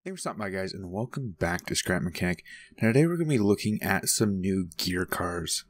Hey, what's up, my guys, and welcome back to Scrap Mechanic. Now, today we're going to be looking at some new gear cars.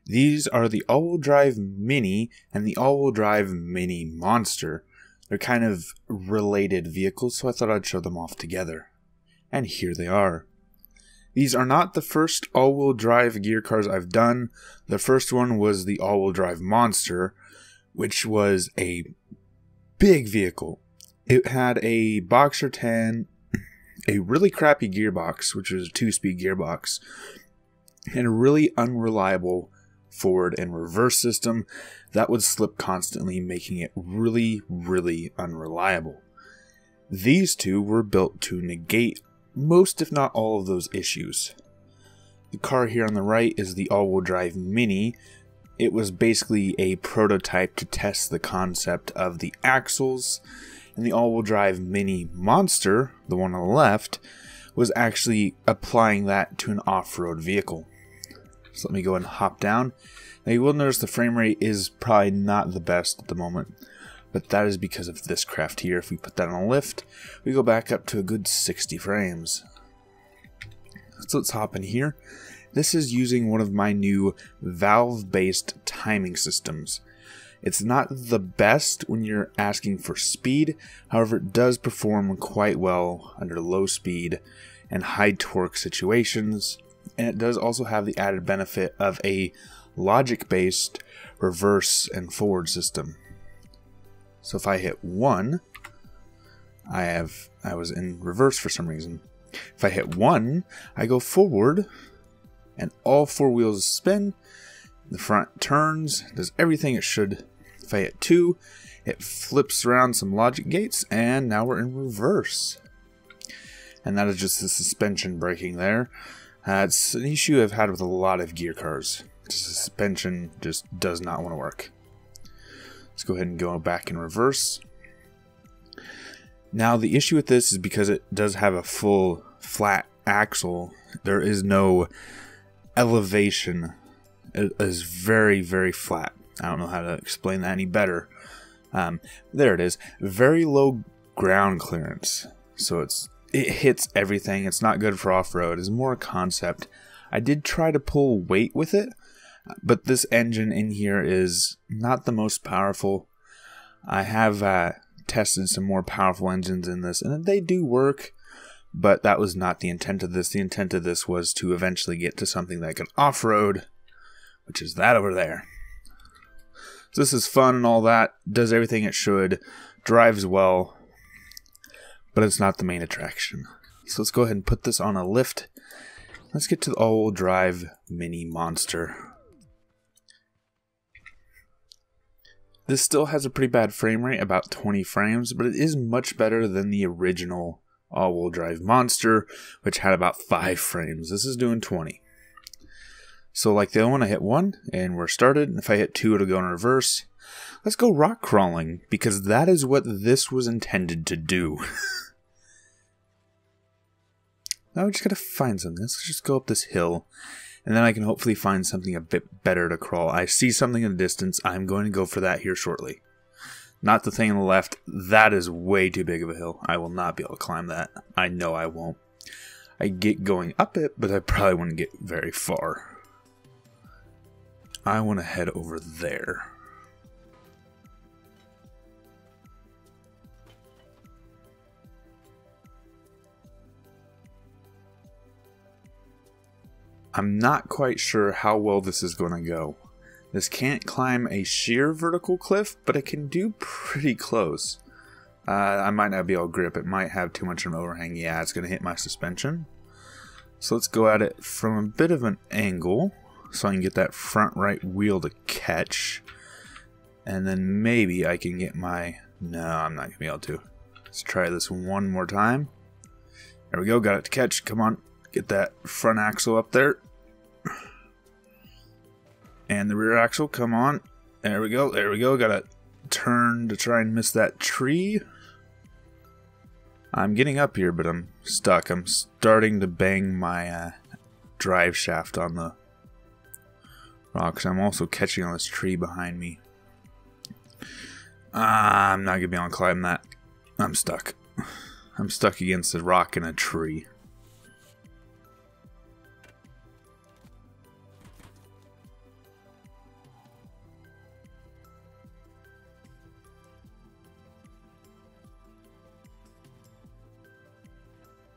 These are the all-wheel drive Mini and the all-wheel drive Mini Monster. They're kind of related vehicles, so I thought I'd show them off together. And here they are. These are not the first all-wheel drive gear cars I've done. The first one was the all-wheel drive Monster, which was a big vehicle. It had a Boxer 10, a really crappy gearbox, which was a 2-speed gearbox, and a really unreliable forward and reverse system that would slip constantly, making it really, really unreliable. These two were built to negate most, if not all, of those issues. The car here on the right is the all-wheel drive Mini. It was basically a prototype to test the concept of the axles. And the all-wheel drive Mini Monster, the one on the left, was actually applying that to an off-road vehicle. So let me go and hop down. Now you will notice the frame rate is probably not the best at the moment, but that is because of this craft here. If we put that on a lift, we go back up to a good 60 frames. So let's hop in here. This is using one of my new valve-based timing systems. It's not the best when you're asking for speed, however it does perform quite well under low speed and high torque situations, and it does also have the added benefit of a logic-based reverse and forward system. So if I hit 1, I was in reverse for some reason. If I hit 1, I go forward, and all 4 wheels spin. The front turns, does everything it should. If I hit 2, it flips around some logic gates, and now we're in reverse. And that is just the suspension braking there. It's an issue I've had with a lot of gear cars. The suspension just does not want to work. Let's go ahead and go back in reverse. Now the issue with this is because it does have a full flat axle, there is no elevation. It is very, very flat. I don't know how to explain that any better. There it is. Very low ground clearance. So it hits everything. It's not good for off-road. It's more a concept. I did try to pull weight with it, but this engine in here is not the most powerful. I have tested some more powerful engines in this, and they do work, but that was not the intent of this. The intent of this was to eventually get to something that could off-road, which is that over there. So this is fun and all that, does everything it should, drives well, but it's not the main attraction. So let's go ahead and put this on a lift. Let's get to the all-wheel drive Mini Monster. This still has a pretty bad frame rate, about 20 frames, but it is much better than the original all-wheel drive Monster, which had about 5 frames. This is doing 20. So like the other one, I hit 1 and we're started. If I hit 2, it'll go in reverse. Let's go rock crawling, because that is what this was intended to do. Now we just gotta find something. Let's just go up this hill, and then I can hopefully find something a bit better to crawl. I see something in the distance. I'm going to go for that here shortly. Not the thing on the left. That is way too big of a hill. I will not be able to climb that. I know I won't. I get going up it, but I probably wouldn't get very far. I want to head over there. I'm not quite sure how well this is going to go. This can't climb a sheer vertical cliff, but it can do pretty close. I might not be able to grip. It might have too much of an overhang. Yeah, it's going to hit my suspension. So let's go at it from a bit of an angle, so I can get that front right wheel to catch. And then maybe I can get my... No, I'm not going to be able to. Let's try this one more time. There we go, got it to catch. Come on, get that front axle up there. And the rear axle, come on. There we go, there we go. Got to turn to try and miss that tree. I'm getting up here, but I'm stuck. I'm starting to bang my drive shaft on the rocks. I'm also catching on this tree behind me. I'm not going to be able to climb that. I'm stuck. I'm stuck against a rock and a tree.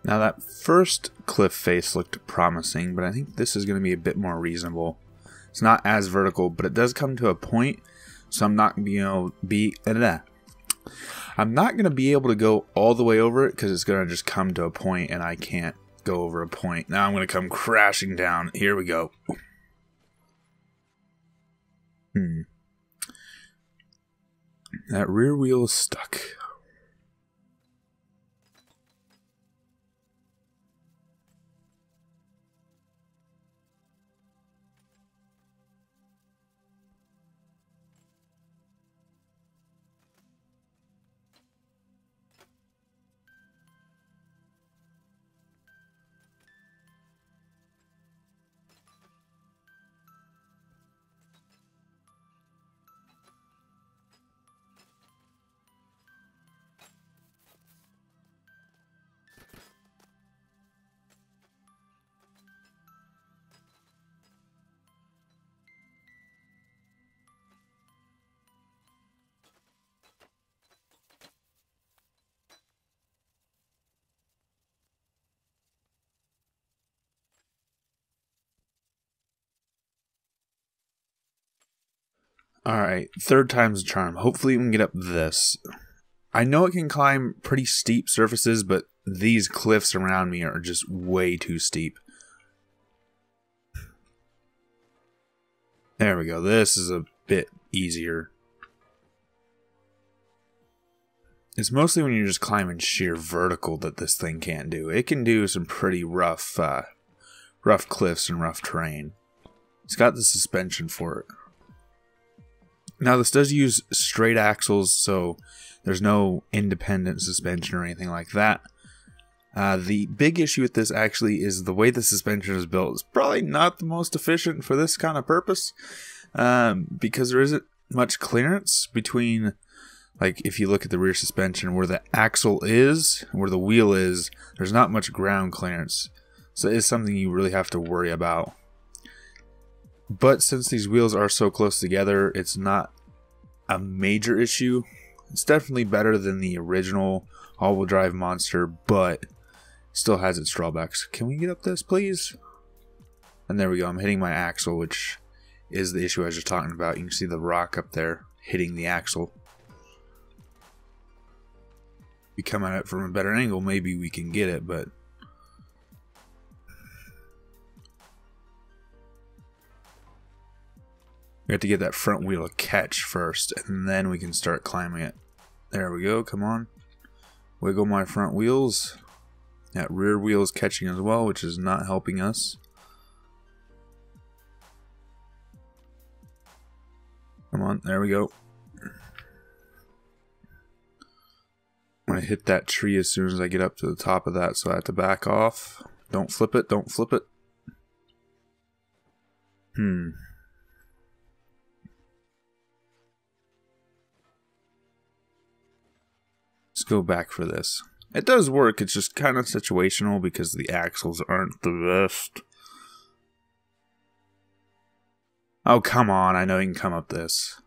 Now that first cliff face looked promising, but I think this is going to be a bit more reasonable. It's not as vertical, but it does come to a point, so I'm not going to be able to go all the way over it because it's going to just come to a point and I can't go over a point. Now I'm going to come crashing down. Here we go. That rear wheel is stuck. Alright, third time's a charm. Hopefully we can get up this. I know it can climb pretty steep surfaces, but these cliffs around me are just way too steep. There we go. This is a bit easier. It's mostly when you're just climbing sheer vertical that this thing can't do. It can do some pretty rough cliffs and rough terrain. It's got the suspension for it. Now this does use straight axles, so there's no independent suspension or anything like that. The big issue with this actually is the way the suspension is built is probably not the most efficient for this kind of purpose, because there isn't much clearance between, like if you look at the rear suspension where the axle is, where the wheel is, there's not much ground clearance. So it is something you really have to worry about. But since these wheels are so close together, it's not a major issue. It's definitely better than the original all-wheel drive monster, but still has its drawbacks. Can we get up this, please? And there we go. I'm hitting my axle, which is the issue I was just talking about. You can see the rock up there hitting the axle. If we come at it from a better angle, maybe we can get it, but we have to get that front wheel to catch first, and then we can start climbing it. There we go, come on. Wiggle my front wheels. That rear wheel is catching as well, which is not helping us. Come on, there we go. I'm going to hit that tree as soon as I get up to the top of that, so I have to back off. Don't flip it, don't flip it. Let's go back for this. It does work, it's just kind of situational because the axles aren't the best. Oh, come on, I know you can come up this.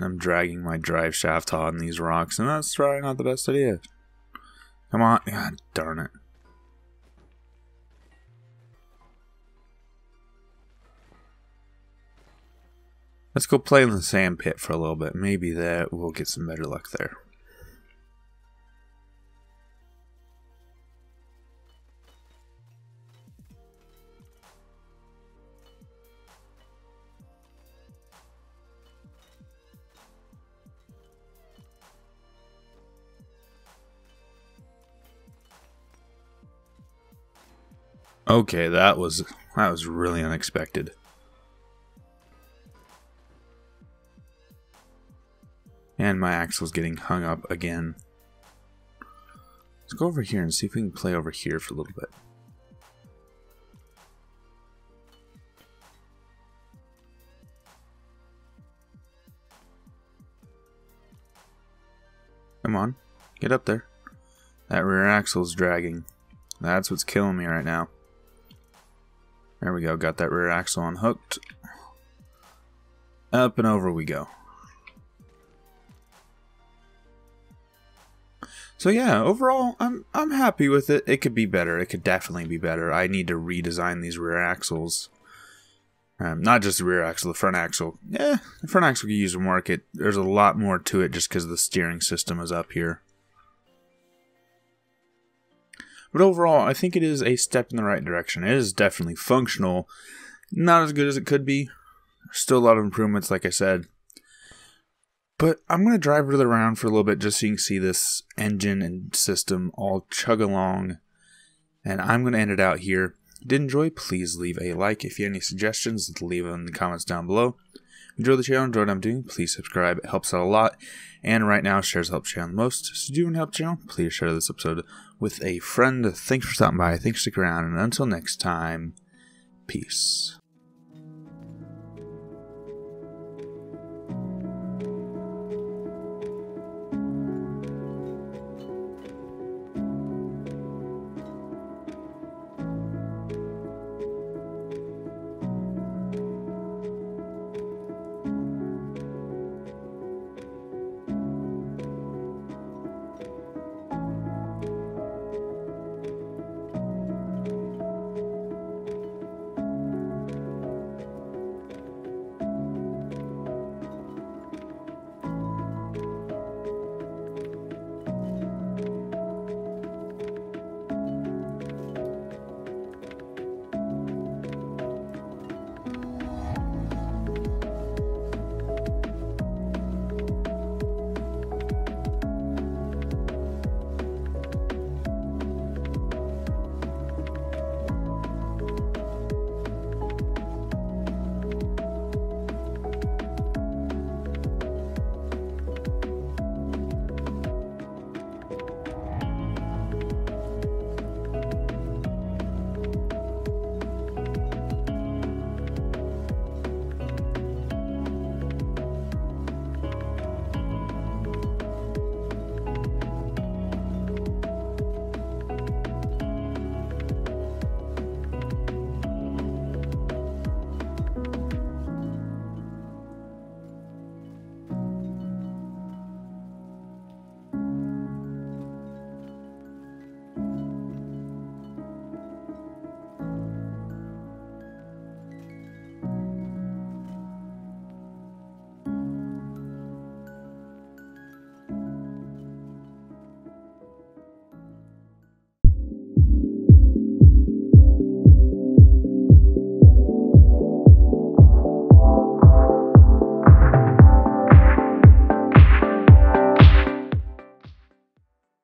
I'm dragging my drive shaft on these rocks, and that's probably not the best idea. Come on, God darn it. Let's go play in the sand pit for a little bit. Maybe that we'll get some better luck there. Okay, that was really unexpected. And my axle's getting hung up again. Let's go over here and see if we can play over here for a little bit. Come on. Get up there. That rear axle's dragging. That's what's killing me right now. There we go. Got that rear axle unhooked. Up and over we go. So yeah, overall, I'm happy with it. It could be better. It could definitely be better. I need to redesign these rear axles. Not just the rear axle, the front axle. Yeah, the front axle could use some work. There's a lot more to it just because the steering system is up here. But overall, I think it is a step in the right direction. It is definitely functional. Not as good as it could be. Still a lot of improvements, like I said. But I'm going to drive it around for a little bit just so you can see this engine and system all chug along. And I'm going to end it out here. If you did enjoy, please leave a like. If you have any suggestions, leave them in the comments down below. If you enjoy the channel, enjoy what I'm doing, please subscribe. It helps out a lot. And right now, shares help channel the most. So do you want to help the channel? Please share this episode with a friend. Thanks for stopping by. Thanks for sticking around. And until next time, peace.